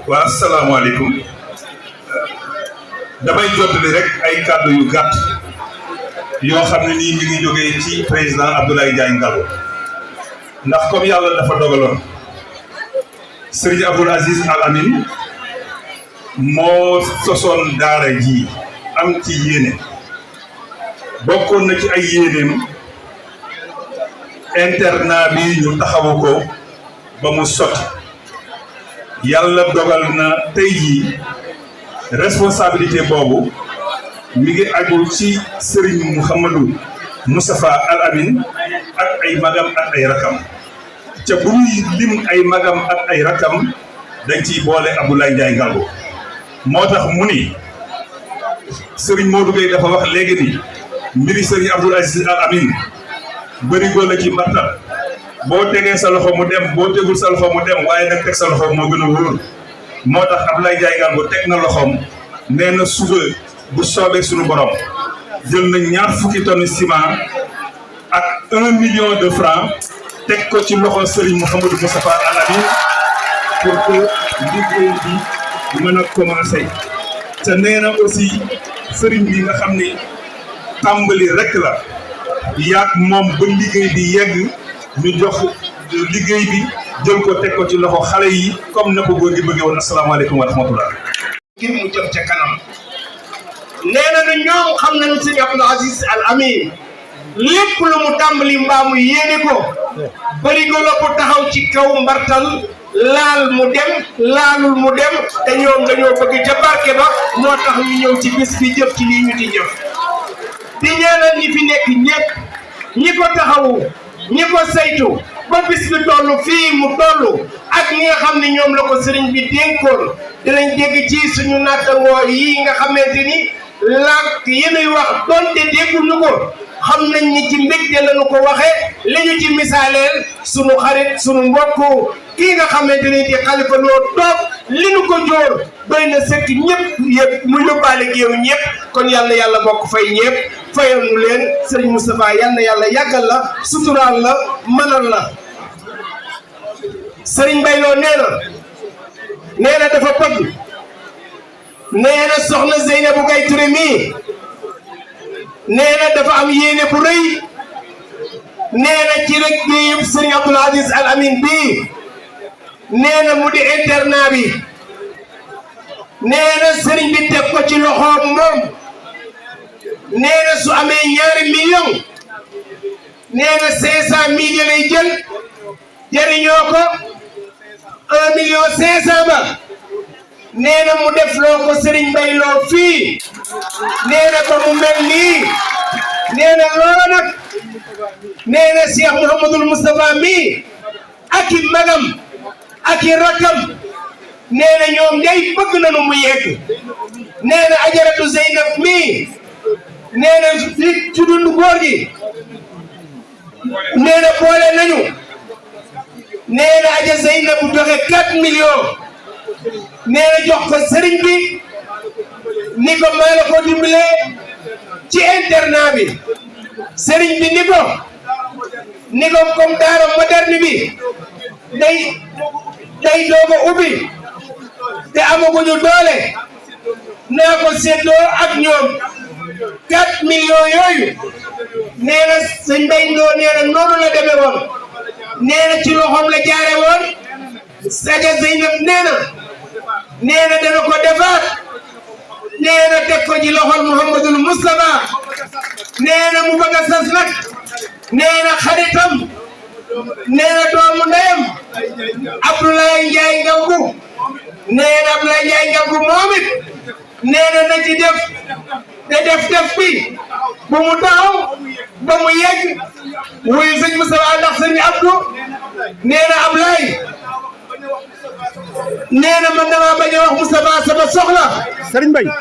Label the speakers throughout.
Speaker 1: waa asalaamaaleykum damay jottali rek ay kàddu yu gàtt yoo xam ne nii mi ngi jógee ci président Abdoulaye Ndiaye Ngalgou ndax comme yàlla dafa dogaloon Serigne Abdoul Aziz Al Amin moo sosoon daara ji am ci yéene bokkoon na ci ay yéeneem internat bi ñu taxawu ko ba mu sotti yàlla dogal na tey jii responsabilité boobu mi ngi aju ci Serigne Mouhamadou Moustapha Al Amin ak ay magam ak ay rakam ca bu ñuy lim ay magam ak ay rakam dañ ciy boole Abdoulaye Ndiaye Ngalgou moo tax mu ni Serigne Modou Gueye dafa wax léegi ni mbiri Serigne Abdoul Aziz Al Amin bërigo la ci mbartal boo tegee sa loxo mu dem boo tegul sa loxo mu dem waaye nag teg sa loxo moo gën a wóor moo tax Abdoulaye Ndiaye Ngalgou teg na loxoom nee na suba bu soobee suñu borom jël na 20 tonnes ciment ak 1 million de francs teg ko ci loxo Serigne Mouhamadou Moustapha Al Amin pour que liggéey bi mën a commencer te nee na aussi Serigne bi nga xam ni tàmbali rek la yaag moom ba liggéey bi yegg ñu jox liggéey bi jël ko teg ko ci loxo xale yi comme na ko góor gi bëggee woon asalaamaaleykum wa rahmatullah
Speaker 2: ngir mu jëm ca kanam nee na ñoom xam nañu Serigne Abdoul Aziz Al Amin lépp lu mu tàmbali mbaamu yéene ko bërigo la ko taxaw ci kaw mbartal laal mu dem laalul mu dem te ñoom dañoo bëgg ca barke ba moo tax ñu ñëw ci bis bi jëf ci lii ñu di jëf di ñaanal ñi fi nekk ñëpp ñi ko taxawu ñi ko saytu ba bis bi toll fii mu toll ak ñi nga xam ne ñoom la ko sëriñ bi dénkoon dinañ dégg ci suñu nattangoo yi nga xamante ni làkk yenuy wax donte dégguñu ko xam nañ ni ci mbégte lañu ko waxee li ñu ci misaaleel sunu xarit sunu mbokk kii nga xamante ni di Xalifa Lo toog li nu ko jóor doy na sëkk ñëpp yëpp mu yóbbaale géew ñëpp kon yal na yàlla bokk fay ñëpp fayal nu leen Serigne Moustapha yal na yàlla yàggal la suturaal la mënal la Serigne Mbaye Lo nee na dafa bëgg nee na soxna Zeynabou Gaye Touré mii nee na dafa am yéene bu rëy nee na ci rek bi yëpp Serigne Abdoul Aziz Al Amin bii nee na mu di internat bi nee na Serigne bi teg ko ci loxoom moom nee na su amee 2 millions nee na 500 000 lay jël jëriñoo ko 1 million 500 ba nee na mu def loo ko Serigne Mbaye Lo fii nee na ba mu mel nii nee na loolu nag nee na Cheikh Mouhamadoul Moustapha mii ak i magam ak i rakam nee na ñoom day bëgg nañu mu yegg nee na Ajaratu Zeynab mii nee na ci dund góor gi nee na boole nañu nee na Aja Zeynab joxe 4 millions nee na jox ko sëriñ bi ni ko maa la ko dimbalee ci internat bi sëriñ bi ni ko comme daara moderne bi day doog a ubbi te amaguñu doole naa ko séddoo ak ñoom 4 millions yooyu nee na sëñ Mbaye Lo nee na noonu la demee woon nee na ci loxoom la jaare woon Saja Zeynab nee na dana ko defaat nee na teg ko ci loxol Mouhamadoul Moustapha nee na mu bëgg a sas nag nee na xaritam nee na doomu ndeyam Abdoulaye Ndiaye Ngalgou nee na Abdoulaye Ndiaye Ngalgou moom it nee na na ci def te def bi bu mu taxaw ba mu yegg wuyu sëñ Moustapha ndax sëñ Abdou nee na Abdoulaye nee na man damaa bañ a wax Moustapha sama soxla
Speaker 3: Serigne Mbaye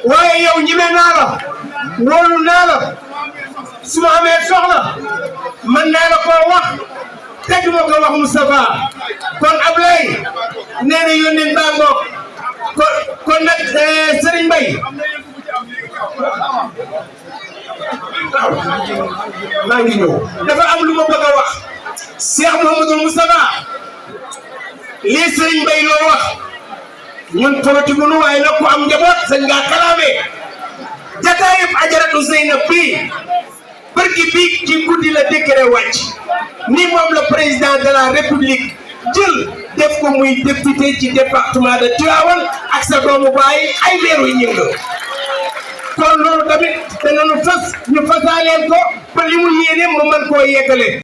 Speaker 2: waaye yow ñime naa la wóolu naa la su ma amee soxla man naa la koo wax te du ma ko wax Moustapha kon Ablaye nee na yónnee mbangoog kon nag Serigne Mbaye maa ngi ñëw dafa am lu ma bëgg a wax Cheikh Mouhamadoul Moustapha lii sëriñ Mbay loo wax ñun politique nu waaye nag ku am njaboot sëñ ngaa kalaame jataayub ajaratu Zeynab bii bërki bii ci guddi la décret wàcc ni moom la président de la république jël def ko muy député ci département de Tivaouane ak sa doomu baay ay meeru ñënga kon loolu tamit danañu fas ñu fasaaleen ko ba li mu yéene mu mën koo yeggale